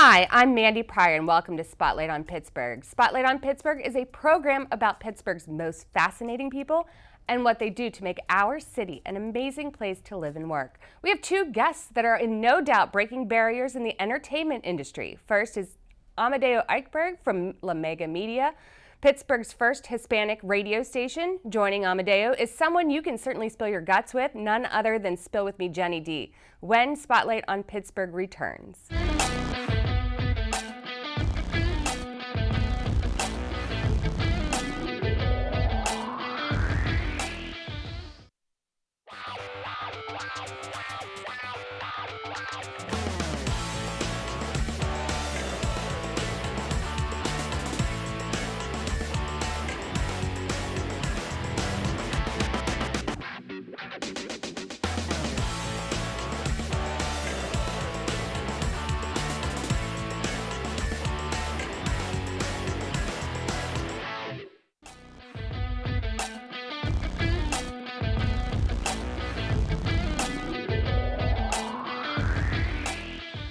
Hi, I'm Mandi Pryor, and welcome to Spotlight on Pittsburgh. Spotlight on Pittsburgh is a program about Pittsburgh's most fascinating people and what they do to make our city an amazing place to live and work. We have two guests that are in no doubt breaking barriers in the entertainment industry. First is Amadeo Eichberg from Mega Media, Pittsburgh's first Hispanic radio station. Joining Amadeo is someone you can certainly spill your guts with, none other than Spill With Me Jenny D, when Spotlight on Pittsburgh returns.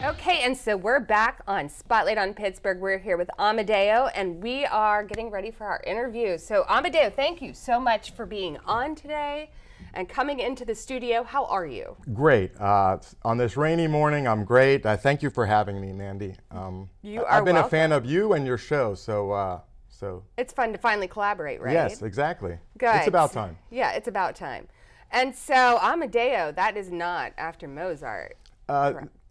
Okay, and so we're back on Spotlight on Pittsburgh. We're here with Amadeo, and we are getting ready for our interview. So Amadeo, thank you so much for being on today and coming into the studio. How are you? Great. On this rainy morning, I'm great. Thank you for having me, Mandi. I've been welcome. a fan of you and your show, so it's fun to finally collaborate, right? Yes, exactly. Good. It's about time. Yeah, it's about time. And so Amadeo, that is not after Mozart.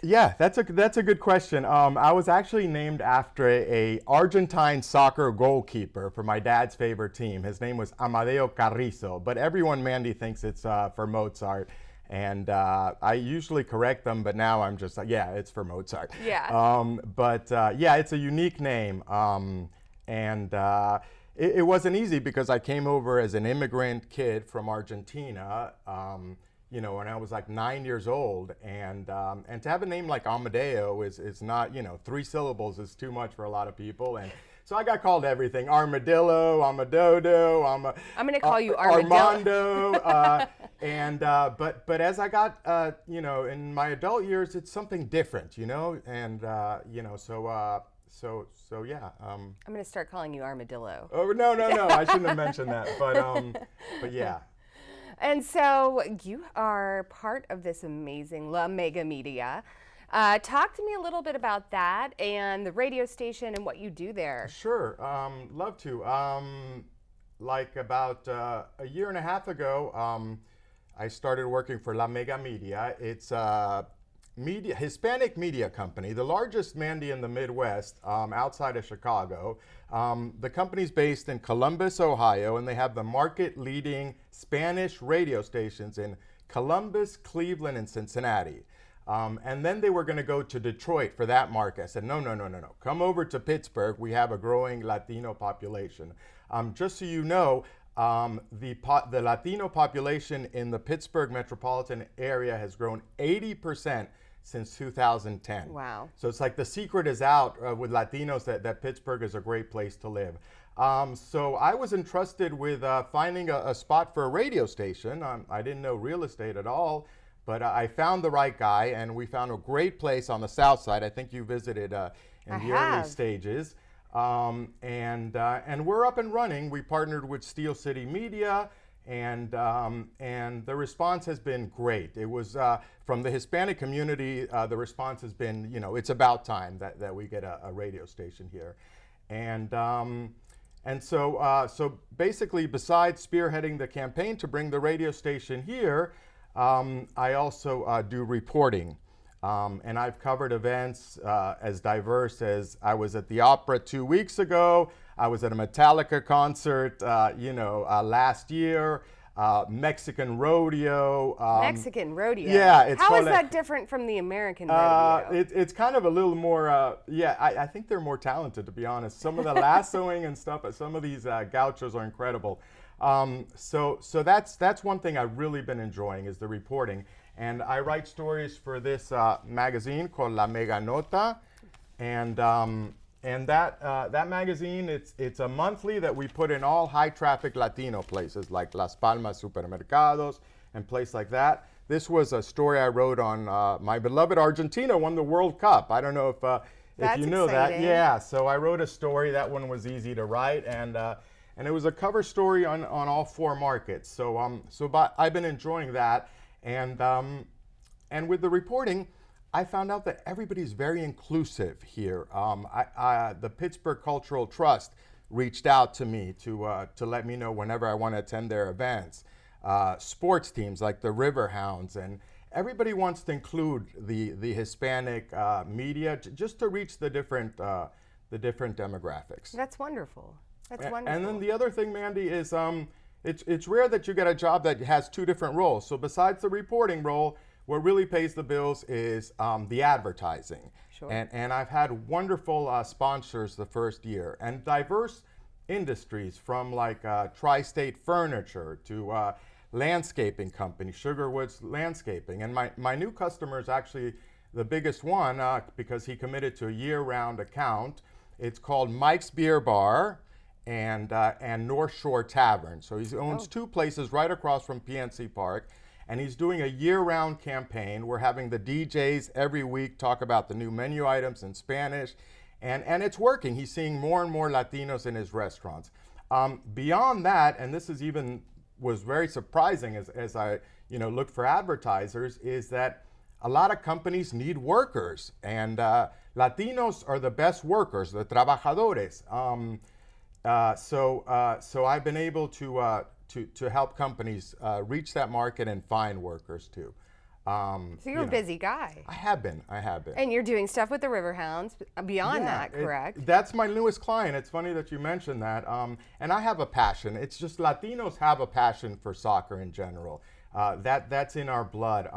Yeah, that's a good question. I was actually named after a Argentine soccer goalkeeper for my dad's favorite team. His name was Amadeo Carrizo, but everyone, Mandi, thinks it's for Mozart. And I usually correct them, but now I'm just like, yeah, it's for Mozart. Yeah. Yeah, it's a unique name. It wasn't easy because I came over as an immigrant kid from Argentina, you know, when I was like 9 years old, and to have a name like Amadeo is not, you know, 3 syllables is too much for a lot of people, and so I got called everything: Armadillo, Amadodo, I'm going to call you Armadillo. Armando, but as I got, you know, in my adult years, it's something different, you know, and you know, so yeah. I'm going to start calling you Armadillo. Oh no, I shouldn't have mentioned that, but yeah. And so you are part of this amazing Mega Media. Talk to me a little bit about that and the radio station and what you do there. Sure, love to. Like about a year and a half ago, I started working for La Mega Media. It's a Hispanic media company, the largest, Mandi, in the Midwest, outside of Chicago. The company's based in Columbus, Ohio, and they have the market-leading Spanish radio stations in Columbus, Cleveland, and Cincinnati. And then they were going to go to Detroit for that market. I said, no. Come over to Pittsburgh. We have a growing Latino population. Just so you know, the Latino population in the Pittsburgh metropolitan area has grown 80% since 2010. Wow. So it's like the secret is out with Latinos that Pittsburgh is a great place to live. So I was entrusted with finding a spot for a radio station. I didn't know real estate at all, but I found the right guy, and we found a great place on the south side. I think you visited in the early stages. And we're up and running. We partnered with Steel City Media, and the response has been great. It was from the Hispanic community. The response has been, you know, it's about time that we get a radio station here, and so basically, besides spearheading the campaign to bring the radio station here, I also do reporting. And I've covered events as diverse as I was at the opera 2 weeks ago. I was at a Metallica concert, last year. Mexican rodeo. Mexican rodeo? Yeah. How is that different from the American rodeo? It's kind of a little more, I think they're more talented, to be honest. Some of the lassoing and stuff, some of these gauchos are incredible. So that's one thing I've really been enjoying is the reporting. And I write stories for this magazine called La Mega Nota, and that magazine, it's a monthly that we put in all high traffic Latino places like Las Palmas Supermercados and places like that. This was a story I wrote on my beloved Argentina won the World Cup. I don't know if you know that. Yeah, so I wrote a story. That one was easy to write, and it was a cover story on all 4 markets. So I've been enjoying that, and with the reporting, I found out that everybody's very inclusive here. The Pittsburgh Cultural Trust reached out to me to let me know whenever I want to attend their events. Sports teams like the Riverhounds, and everybody wants to include the Hispanic media just to reach the different demographics. That's wonderful. That's wonderful. And then the other thing, Mandi, is it's rare that you get a job that has 2 different roles. So besides the reporting role, what really pays the bills is the advertising. Sure. And I've had wonderful sponsors the first year, and diverse industries from like Tri-State Furniture to landscaping company, Sugarwoods Landscaping. And my new customer is actually the biggest one because he committed to a year-round account. It's called Mike's Beer Bar and North Shore Tavern. So he owns 2 places right across from PNC Park. And he's doing a year-round campaign. We're having the DJs every week talk about the new menu items in Spanish, and it's working. He's seeing more and more Latinos in his restaurants. Beyond that, and this is was very surprising as I looked for advertisers, is that a lot of companies need workers, and Latinos are the best workers, the trabajadores. So I've been able to help companies reach that market and find workers too. So you're a busy guy. I have been. And you're doing stuff with the Riverhounds beyond that, correct? That's my newest client. It's funny that you mentioned that. And I have a passion. It's just Latinos have a passion for soccer in general. That's in our blood.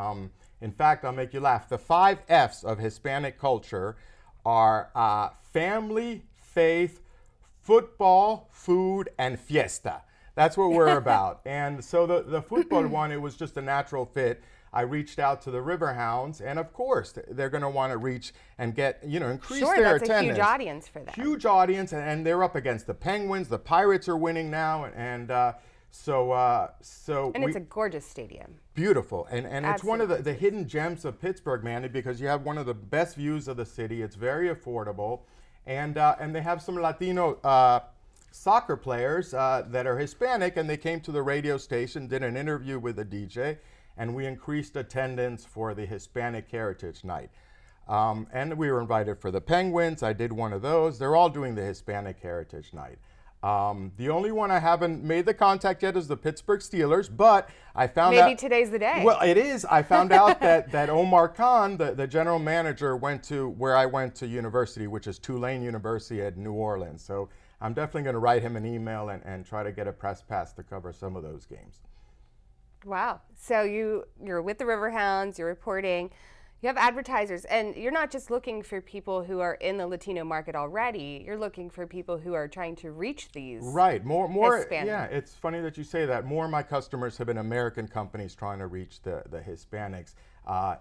In fact, I'll make you laugh. The 5 F's of Hispanic culture are family, faith, football, food, and fiesta. That's what we're about. And so the football one, it was just a natural fit. I reached out to the Riverhounds, and of course, they're going to want to reach and get, increase their attendance. Sure, that's a huge audience for them. Huge audience, and they're up against the Penguins. The Pirates are winning now, and so it's a gorgeous stadium. Beautiful, and it's one of the hidden gems of Pittsburgh, Mandi, because you have one of the best views of the city. It's very affordable, and they have some Latino soccer players that are Hispanic, and they came to the radio station, did an interview with the DJ, and we increased attendance for the Hispanic Heritage Night. And we were invited for the Penguins. I did one of those. They're all doing the Hispanic Heritage Night. The only one I haven't made the contact yet is the Pittsburgh Steelers, but I found out— Maybe today's the day. Well, it is. I found out that Omar Khan, the general manager, went to where I went to university, which is Tulane University at New Orleans. So I'm definitely going to write him an email and try to get a press pass to cover some of those games. Wow. So you're with the Riverhounds, you're reporting, you have advertisers, and you're not just looking for people who are in the Latino market already, you're looking for people who are trying to reach these. Right. More Hispanic. Yeah, it's funny that you say that. More of my customers have been American companies trying to reach the Hispanics.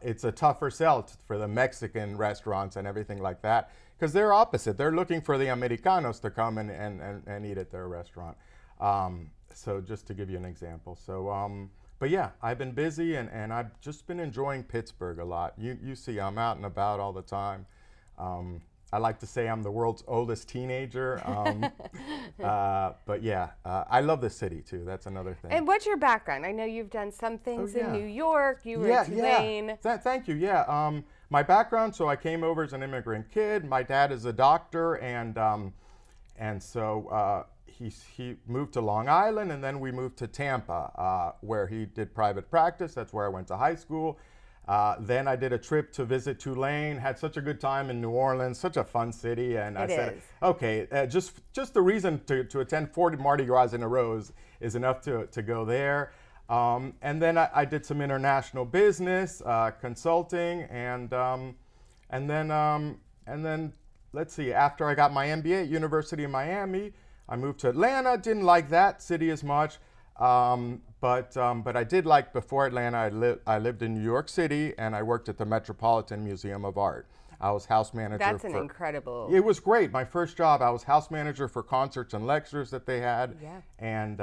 It's a tougher sell for the Mexican restaurants and everything like that, because they're opposite. They're looking for the Americanos to come and eat at their restaurant. So just to give you an example. So, but yeah, I've been busy and I've just been enjoying Pittsburgh a lot. You see, I'm out and about all the time. I like to say I'm the world's oldest teenager. But yeah, I love the city too. That's another thing. And what's your background? I know you've done some things in New York. You were in Tulane. Yeah. Thank you. Yeah. My background, so I came over as an immigrant kid. My dad is a doctor, and so he moved to Long Island, and then we moved to Tampa, where he did private practice. That's where I went to high school. Then I did a trip to visit Tulane, had such a good time in New Orleans, such a fun city. And I said, okay, just the reason to attend 4 Mardi Gras in a row is enough to go there. And then I did some international business, consulting, and then let's see, after I got my MBA at University of Miami, I moved to Atlanta. Didn't like that city as much. But I did like, before Atlanta, I lived in New York City, and I worked at the Metropolitan Museum of Art. I was house manager. That's an incredible. It was great. My first job, I was house manager for concerts and lectures that they had. Yeah. And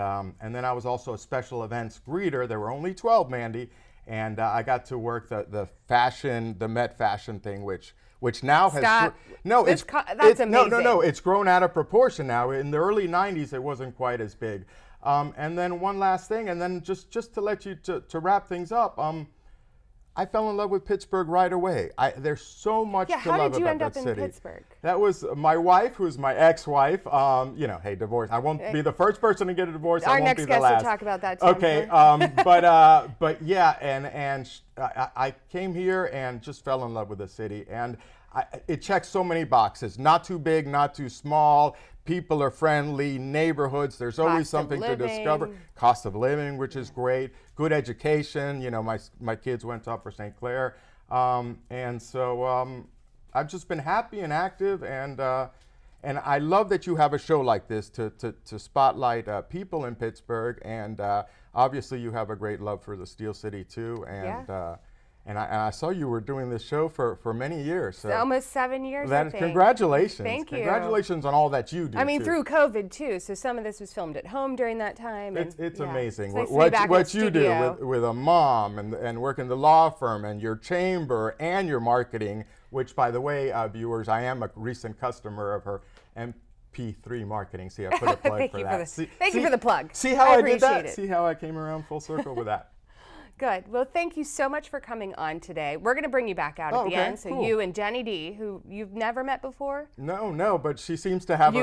then I was also a special events greeter. There were only 12, Mandi. and I got to work the Met fashion thing, which now has Stop. that's amazing. No, it's grown out of proportion now. In the early 90s, it wasn't quite as big. And then one last thing, and then just to let you to wrap things up, I fell in love with Pittsburgh right away. There's so much to love about that city. How did you end up in Pittsburgh? That was my wife, who's my ex-wife. Hey, divorce. I won't be the first person to get a divorce. I won't be the last. Our next guest will talk about that too. Okay, but yeah, and I came here and just fell in love with the city, and it checks so many boxes. Not too big, not too small. People are friendly, neighborhoods, there's always something to discover. Cost of living, which is great. Good education, my kids went to Upper St. Clair. And so I've just been happy and active, and I love that you have a show like this to spotlight people in Pittsburgh, and obviously you have a great love for the Steel City too. And I saw you were doing this show for many years. So almost 7 years, I think. Congratulations. Thank you. Congratulations on all that you do. I mean, through COVID, too. So some of this was filmed at home during that time. It's amazing. It's What you do with a mom and work in the law firm and your chamber and your marketing, which, by the way, viewers, I am a recent customer of her MP3 marketing. See, I put a plug for that. Thank you for the plug. See how I did that? It. See how I came around full circle with that? Good. Well, thank you so much for coming on today. We're going to bring you back out at the end. So cool. You and Jenny D, who you've never met before? No, but she seems to have a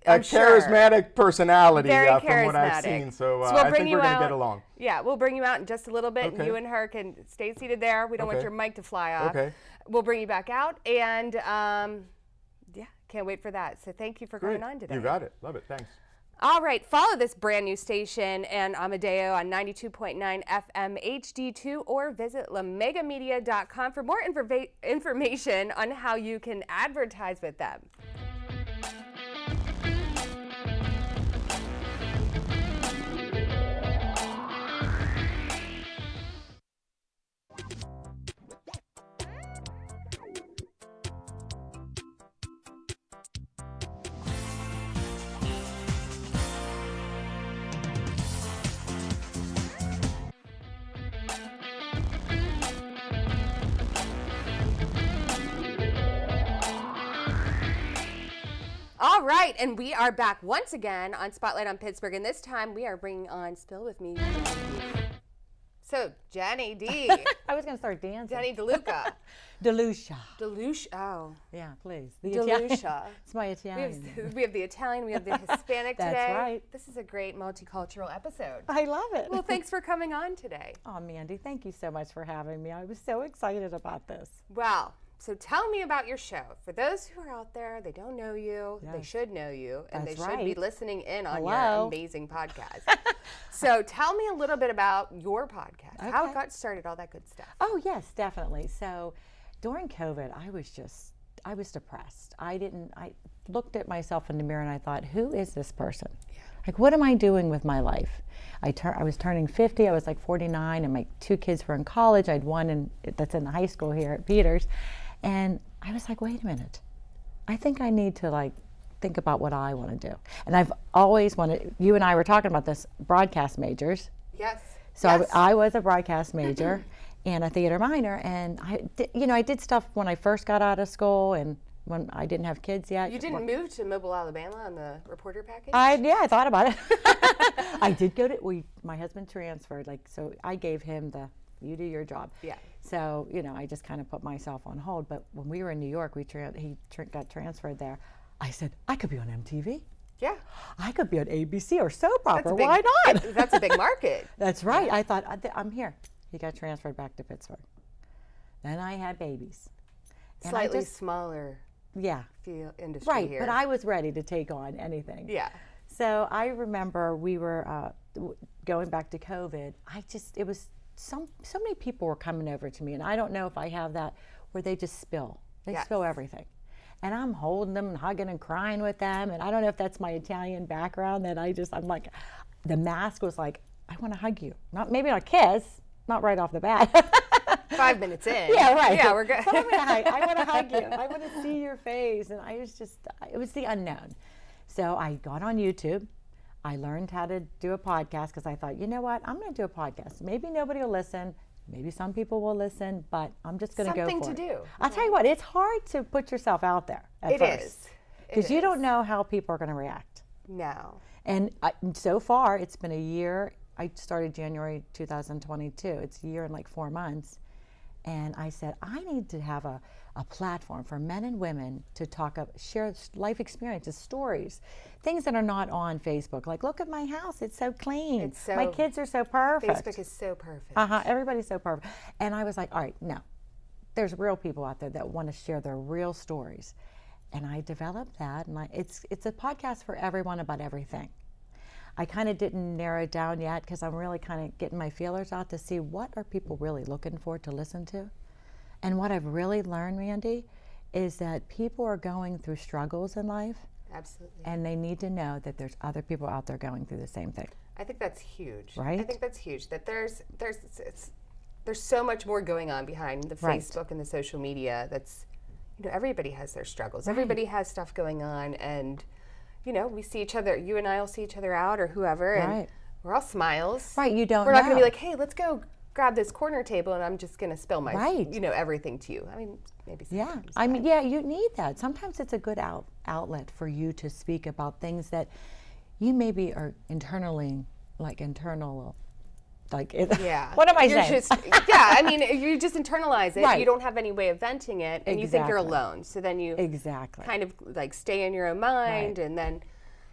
charismatic personality Very from what I've seen. So, we'll I think we're going to get along. Yeah, we'll bring you out in just a little bit, and you and her can stay seated there. We don't want your mic to fly off. Okay. We'll bring you back out, and can't wait for that. So thank you for coming on today. You got it. Love it. Thanks. All right, follow this brand new station and Amadeo on 92.9 FM HD2, or visit lamegamedia.com for more information on how you can advertise with them. All right, and we are back once again on Spotlight on Pittsburgh, and this time we are bringing on Spill With Me. So, Jenny D. I was going to start dancing. Jenny DiLucia. DiLucia. DiLucia. Oh. Yeah, please. DiLucia. It's my Italian. We have the Italian, we have the Hispanic today. That's right. This is a great multicultural episode. I love it. Well, thanks for coming on today. Oh, Mandi, thank you so much for having me. I was so excited about this. Well, so tell me about your show. For those who are out there, they don't know you, they should know you, and they should be listening in on your amazing podcast. So tell me a little bit about your podcast, how it got started, all that good stuff. Oh, yes, definitely. So during COVID, I was depressed. I looked at myself in the mirror and I thought, who is this person? Yeah. Like, what am I doing with my life? I was turning 50, I was like 49, and my 2 kids were in college. I had one that's in the high school here at Peters. And I was like, wait a minute. I think I need to think about what I want to do. And I've always wanted, you and I were talking about this, broadcast majors. Yes. So yes. I was a broadcast major and a theater minor. And I did stuff when I first got out of school and when I didn't have kids yet. You didn't move to Mobile, Alabama on the reporter package? I thought about it. I did go to, my husband transferred, so I gave him you do your job. Yeah. So, I just kind of put myself on hold. But when we were in New York, he got transferred there. I said, I could be on MTV. Yeah. I could be on ABC or soap opera. Why not? That's a big market. That's right. I thought, I'm here. He got transferred back to Pittsburgh. Then I had babies. Slightly smaller industry right, here. But I was ready to take on anything. Yeah. So I remember we were going back to COVID. It was so many people were coming over to me, and I don't know if I have that where they just spill. They spill everything. And I'm holding them and hugging and crying with them. And I don't know if that's my Italian background that I'm like, the mask was like, I want to hug you. Maybe not a kiss, not right off the bat. 5 minutes in. Yeah, right. Yeah, we're good. But I want to hug you. I want to see your face. And it was the unknown. So I got on YouTube. I learned how to do a podcast because I thought, you know what? I'm going to do a podcast. Maybe nobody will listen. Maybe some people will listen, but I'm just going to go for it. Something to do. I'll tell you what, it's hard to put yourself out there at It first. is. Because you don't know how people are going to react. No. And so far, it's been a year. I started January 2022. It's a year and like 4 months. And I said, I need to have a platform for men and women to share life experiences, stories, things that are not on Facebook. Like, look at my house, it's so clean. My kids are so perfect. Facebook is so perfect. Everybody's so perfect. And I was like, all right, no. There's real people out there that want to share their real stories. And I developed that, and it's a podcast for everyone about everything. I kind of didn't narrow it down yet because I'm really kind of getting my feelers out to see what are people really looking for to listen to. And what I've really learned, Mandi, is that people are going through struggles in life. Absolutely. And they need to know that there's other people out there going through the same thing. I think that's huge. Right? I think that's huge. That there's so much more going on behind the Facebook and the social media. That's, everybody has their struggles. Everybody has stuff going on, and we see each other. You and I will see each other out, or whoever, and we're all smiles. Right. You don't. We're not going to be like, hey, let's go grab this corner table, and I'm just going to spill my, everything to you. I mean, maybe. Sometimes. You need that. Sometimes it's a good outlet for you to speak about things that you maybe are internal. What am I saying? You just internalize it. Right. You don't have any way of venting it, and you think you're alone. So then you kind of stay in your own mind, and then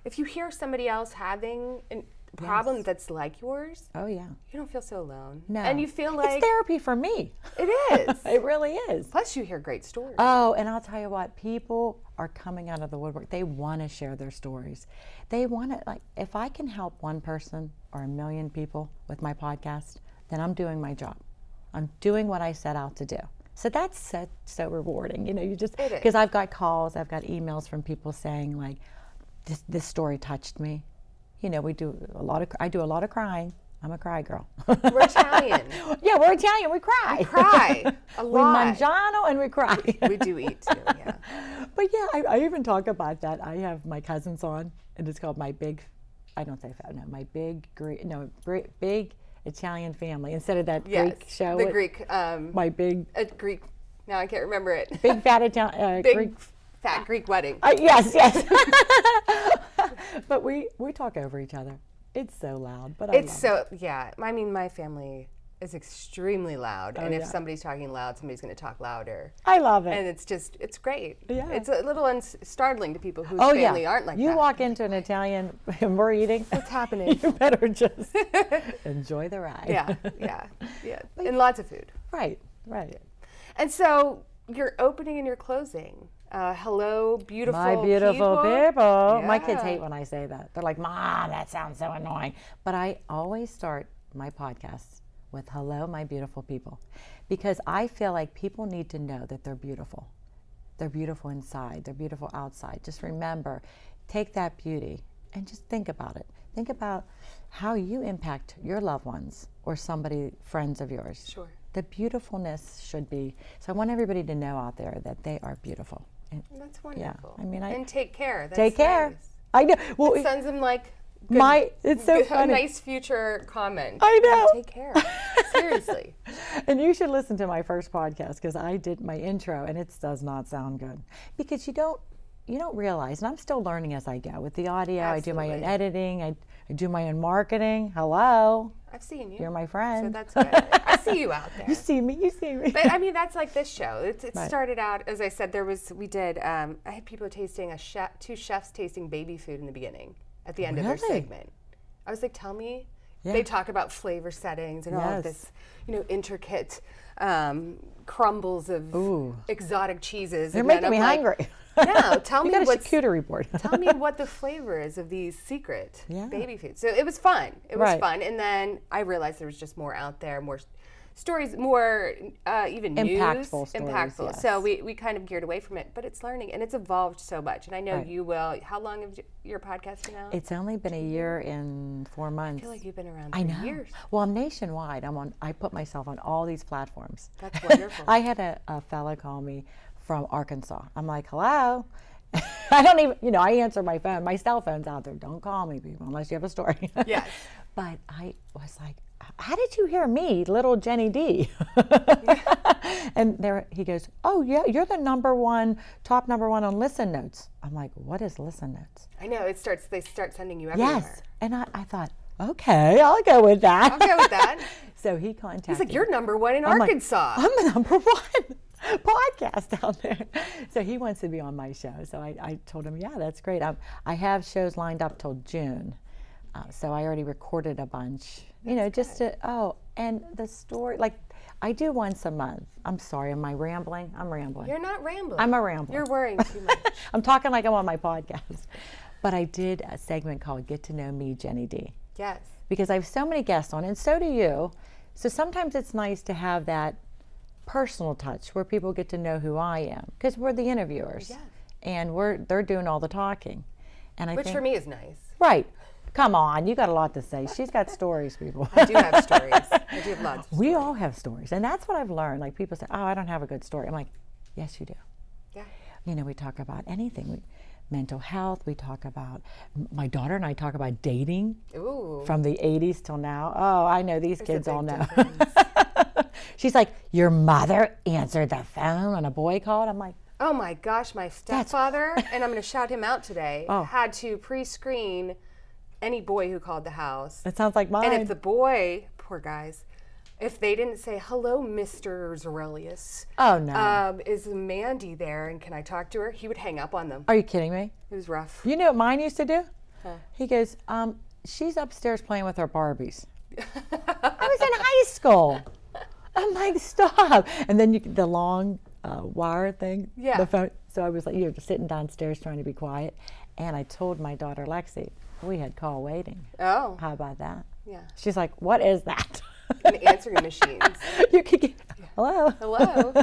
if you hear somebody else having a problem that's like yours, you don't feel so alone. No. And you feel like it's therapy for me. It is. It really is. Plus you hear great stories. Oh, and I'll tell you what, people are coming out of the woodwork. They want to share their stories. They want to, if I can help one person or 1 million people with my podcast, then I'm doing my job. I'm doing what I set out to do. So that's so rewarding. You just, because I've got calls, I've got emails from people saying this story touched me. I do a lot of crying. I'm a cry girl. We're Italian. Yeah, we're Italian. We cry. We cry a lot. We mangiano and we cry. We do eat too, yeah. But yeah, I even talk about that. I have my cousins on, and it's called my big Italian family. Instead of that Greek show. The Greek. My big. Greek. Now I can't remember it. Big fat Italian. Big fat Greek wedding. Yes. But we talk over each other. It's so loud, but I mean, my family is extremely loud, and if somebody's talking loud, somebody's going to talk louder. I love it. And it's great. Yeah. It's a little startling to people whose family aren't like that. You walk into an Italian and we're eating. What's happening? You better just enjoy the ride. Yeah. And lots of food. Right. And so you're opening and you're closing. Hello, beautiful people. My beautiful people. Yeah. My kids hate when I say that. They're like, Mom, that sounds so annoying. But I always start my podcasts with hello, my beautiful people. Because I feel like people need to know that they're beautiful. They're beautiful inside. They're beautiful outside. Just remember, take that beauty and just think about it. Think about how you impact your loved ones or friends of yours. Sure. The beautifulness should be, so I want everybody to know out there that they are beautiful. And that's wonderful. Yeah, and take care. That's take care. Nice. I know. Well, it sends them it's so funny. A nice future comment. I know. Take care. Seriously. And you should listen to my first podcast because I did my intro and it does not sound good because you don't realize, and I'm still learning as I go with the audio. Absolutely. I do my own editing. I do my own marketing. Hello. I've seen you. You're my friend. So that's good. I see you out there. You see me. But I mean, that's like this show. It started out, as I said, I had people tasting 2 chefs tasting baby food in the beginning at the end of their segment. I was like, tell me. Yeah. They talk about flavor settings and all of this, intricate crumbles of exotic cheeses. You're making me hungry. Yeah, tell me what charcuterie board. Tell me what the flavor is of these secret baby foods. So it was fun. It was fun, and then I realized there was just more out there, more stories, more even impactful news, stories, impactful. Yes. So we kind of geared away from it, but it's learning and it's evolved so much. And I know you will. How long have your podcast now? It's only been a year and 4 months. I feel like you've been around for years. Well, I'm nationwide. I put myself on all these platforms. That's wonderful. I had a fella call me from Arkansas. I'm like, hello. I don't even, I answer my phone. My cell phone's out there. Don't call me, people, unless you have a story. Yes. But I was like, how did you hear me, little Jenny D? And there he goes, oh yeah, you're the top number one on Listen Notes. I'm like, what is Listen Notes? I know, they start sending you everywhere. Yes, and I thought, okay, I'll go with that. I'll go with that. So he contacted He's like, you're number one in Arkansas. I'm the number one podcast out there. So he wants to be on my show. So I told him, yeah, that's great. I have shows lined up till June. So I already recorded a bunch, just to, and the story, like I do once a month. I'm sorry, am I rambling? I'm rambling. You're not rambling. I'm a rambler. You're worrying too much. I'm talking like I'm on my podcast. But I did a segment called Get to Know Me, Jenny D. Yes. Because I have so many guests on, and so do you. So sometimes it's nice to have that personal touch where people get to know who I am, because we're the interviewers. Yes. And they're doing all the talking. And Which for me is nice. Right. Come on, you got a lot to say. She's got stories, people. I do have stories. I do have lots of stories. We all have stories. And that's what I've learned. Like people say, oh, I don't have a good story. I'm like, yes, you do. Yeah. We talk about anything. Mental health. We talk about, my daughter and I talk about dating. Ooh. From the 80s till now. Oh, I know these kids all know. She's like, your mother answered the phone when a boy called? I'm like, oh my gosh, my stepfather, and I'm going to shout him out today, had to pre-screen any boy who called the house. That sounds like mine. And if the boy, poor guys, if they didn't say, hello, Mr. Zarelius. Oh, no. Is Mandi there and can I talk to her? He would hang up on them. Are you kidding me? It was rough. You know what mine used to do? Huh. He goes, she's upstairs playing with her Barbies. I was in high school. I'm like, stop. And then the long wire thing, the phone. So I was like, you're sitting downstairs trying to be quiet. And I told my daughter, Lexi, we had call waiting. Oh. How about that? Yeah. She's like, what is that? And answering machines. You could get, hello. Hello.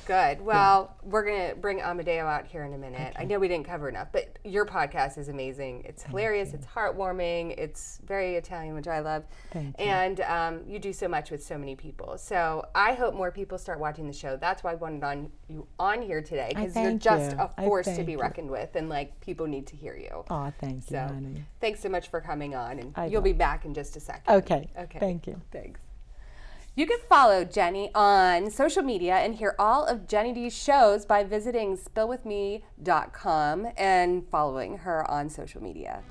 Good. Well, we're going to bring Amadeo out here in a minute. I know we didn't cover enough, but your podcast is amazing. It's hilarious. It's heartwarming. It's very Italian, which I love. Thank you. And you do so much with so many people. So I hope more people start watching the show. That's why I wanted you on here today, because you're just a force to be reckoned with, and people need to hear you. Oh, thank you, honey. Thanks so much for coming on, and you'll be back in just a second. Okay. Thank you. Thanks. You can follow Jenny on social media and hear all of Jenny D's shows by visiting spillwithme.com and following her on social media.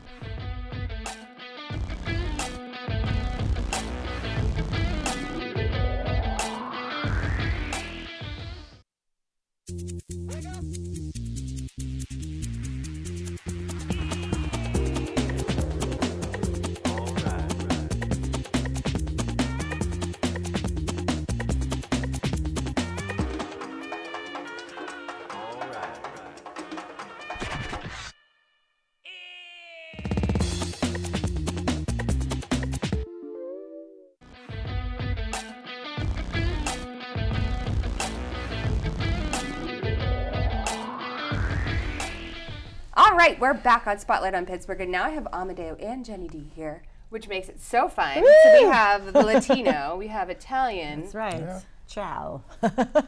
All right, we're back on Spotlight on Pittsburgh, and now I have Amadeo and Jenny D here, which makes it so fun. Woo! So we have the Latino, we have Italian. That's right. Yeah. Ciao.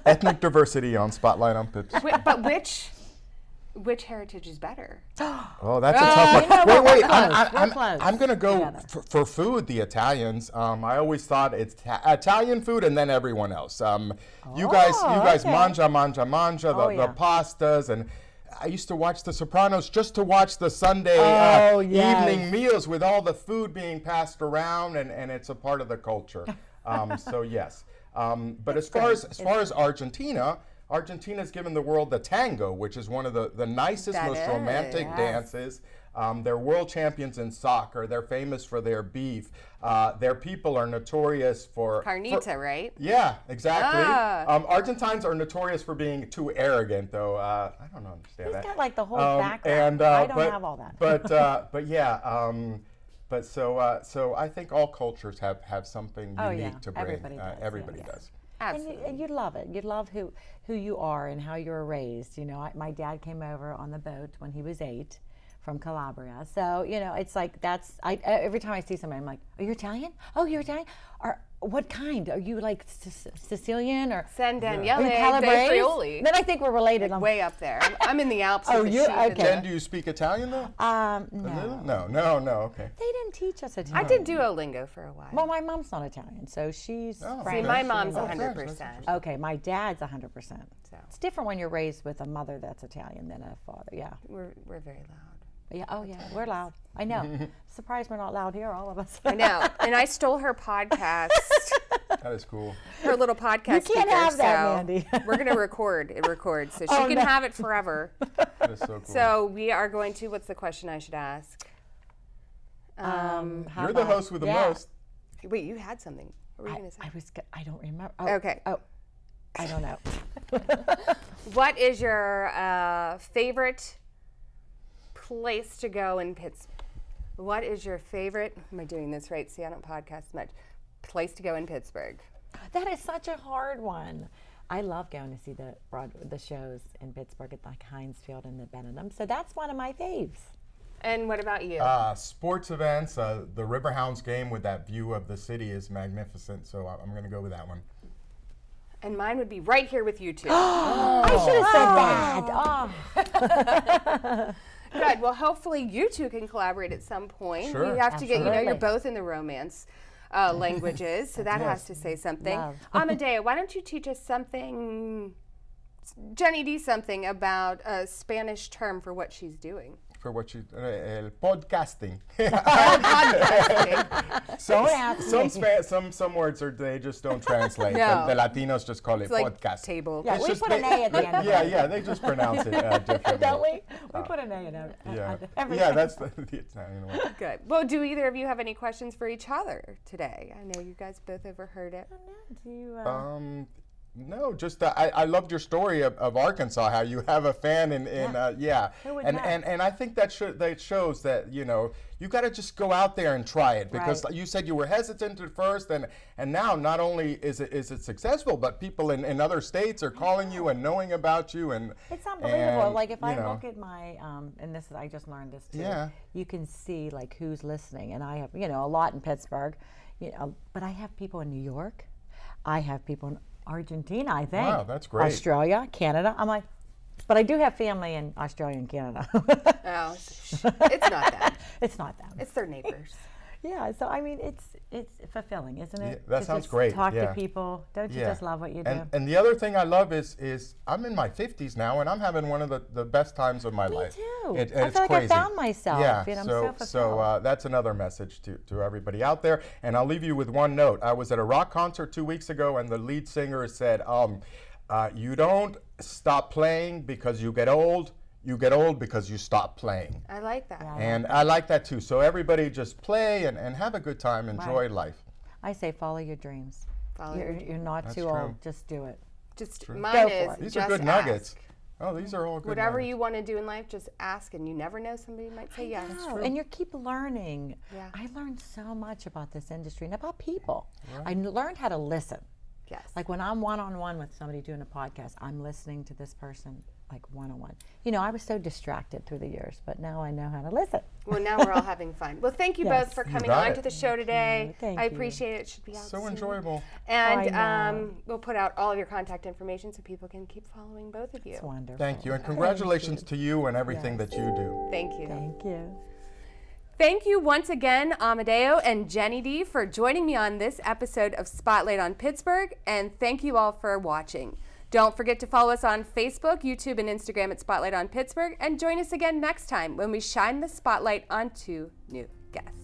Ethnic diversity on Spotlight on Pittsburgh. But which heritage is better? Oh, that's a tough one. Wait, I'm going to go for food, the Italians. I always thought it's Italian food and then everyone else. You guys manja, the pastas, and I used to watch The Sopranos just to watch the Sunday evening meals with all the food being passed around, and it's a part of the culture. So yes. But as far as Argentina, Argentina's given the world the tango, which is one of the nicest, most romantic dances. They're world champions in soccer. They're famous for their beef. Their people are notorious for carnita, right? Yeah, exactly. Argentines are notorious for being too arrogant, though. I don't understand that. He's got like the whole background. I don't have all that. But yeah. But so I think all cultures have something unique to bring. Everybody does. Absolutely. And you love it. You love who you are and how you were raised. You know, my dad came over on the boat when he was 8 from Calabria. So, you know, it's like every time I see somebody, I'm like, are you Italian? Oh, you're Italian? Or what kind? Are you like Sicilian or? San Daniele Are you dei Calabrese? Friuli. Then I think we're related. Way up there. I'm in the Alps. Oh, with the you're- sheep and okay. Jen, do you speak Italian though? No. No, okay. They didn't teach us Italian. I did Duolingo for a while. Well, my mom's not Italian, so she's Oh, French. See, my mom's Oh, French, 100%. Okay, my dad's 100%. So It's different when you're raised with a mother that's Italian than a father. Yeah. we're very loud. Yeah. Oh, yeah. We're loud. I know. Surprised we're not loud here, all of us. I know. And I stole her podcast, That is cool. her little podcast. You can't speaker, have that, so Mandy. We're going to record. It records. So she Oh, can no. have it forever. That is so cool. So we are going to, what's the question I should ask? How You're the about- host with the yeah. most. Wait, you had something. What were you going to say? I don't remember. Oh, Okay. Oh, I don't know. What is your favorite place to go in Pittsburgh? What is your favorite, am I doing this right? See, I don't podcast much. Place to go in Pittsburgh. That is such a hard one. I love going to see the shows in Pittsburgh at like Heinz Field and the Benedum. So that's one of my faves. And what about you? Sports events, the Riverhounds game with that view of the city is magnificent, so I'm going to go with that one. And mine would be right here with you two. I should have said that. Oh. Good. Well, hopefully you two can collaborate at some point. Sure. We have to get, you're Absolutely. both in the romance languages, so that has to say something. Love. Amadeo, why don't you teach us something, Jenny D, something about a Spanish term for what she's doing? For what you, el podcasting. Podcasting. Don't ask me. Some words they just don't translate. No. The Latinos just call it It's like podcast. table. Yeah, It's we just put an A at the end of it. Yeah, they just pronounce it differently. Don't we? We put an A in it. Yeah, that's the Italian one. Good. Well, do either of you have any questions for each other today? I know you guys both overheard it. Do you, No, just I loved your story of Arkansas. How you have a fan in Who would and know? and I think that shows that you got to just go out there and try it, because Right. you said you were hesitant at first, and now not only is it successful, but people in other states are calling you and knowing about you, and It's unbelievable. and, Like if I you know, look at my, and this is, I just learned this too. Yeah. You can see like who's listening, and I have, a lot in Pittsburgh, but I have people in New York. I have people in Argentina, I think. Wow, that's great. Australia, Canada. I'm like, but I do have family in Australia and Canada. Oh, it's not that. It's not them. It's their neighbors. Yeah, so I mean, it's fulfilling, isn't it? Yeah, that To sounds just great, Talk yeah. to people. Don't you just love what you do? And the other thing I love is I'm in my 50s now, and I'm having one of the best times of my Me life. too. It's I feel like I crazy. found myself. Yeah, I'm so fulfilled. so that's another message to everybody out there. And I'll leave you with one note. I was at a rock concert 2 weeks ago, and the lead singer said, you don't stop playing because you get old. You get old because you stop playing. I like that. Yeah. And I like that too. So everybody just play and have a good time, enjoy Right. life. I say follow your dreams. Follow your You're not That's too true. old. Just do it. Just Go mine for is it. These just are good ask. nuggets. Oh, these are all good Whatever nuggets. you want to do in life, just ask, and you never know, somebody might say yes. No, and you keep learning. Yeah. I learned so much about this industry and about people. I learned how to listen. Yes. Like when I'm one-on-one with somebody doing a podcast, I'm listening to this person like one-on-one. I was so distracted through the years, but now I know how to listen. Well, now we're all having fun. Well, thank you Yes. both for You coming got on it. to the show today. Thank I you. appreciate it. It should be out So soon. enjoyable. And I know. we'll put out all of your contact information so people can keep following both of you. It's wonderful. Thank you, and congratulations to you and everything that you do. Thank you. Thank you. Thank you once again, Amadeo and Jenny D, for joining me on this episode of Spotlight on Pittsburgh, and thank you all for watching. Don't forget to follow us on Facebook, YouTube, and Instagram at Spotlight on Pittsburgh, and join us again next time when we shine the spotlight on 2 new guests.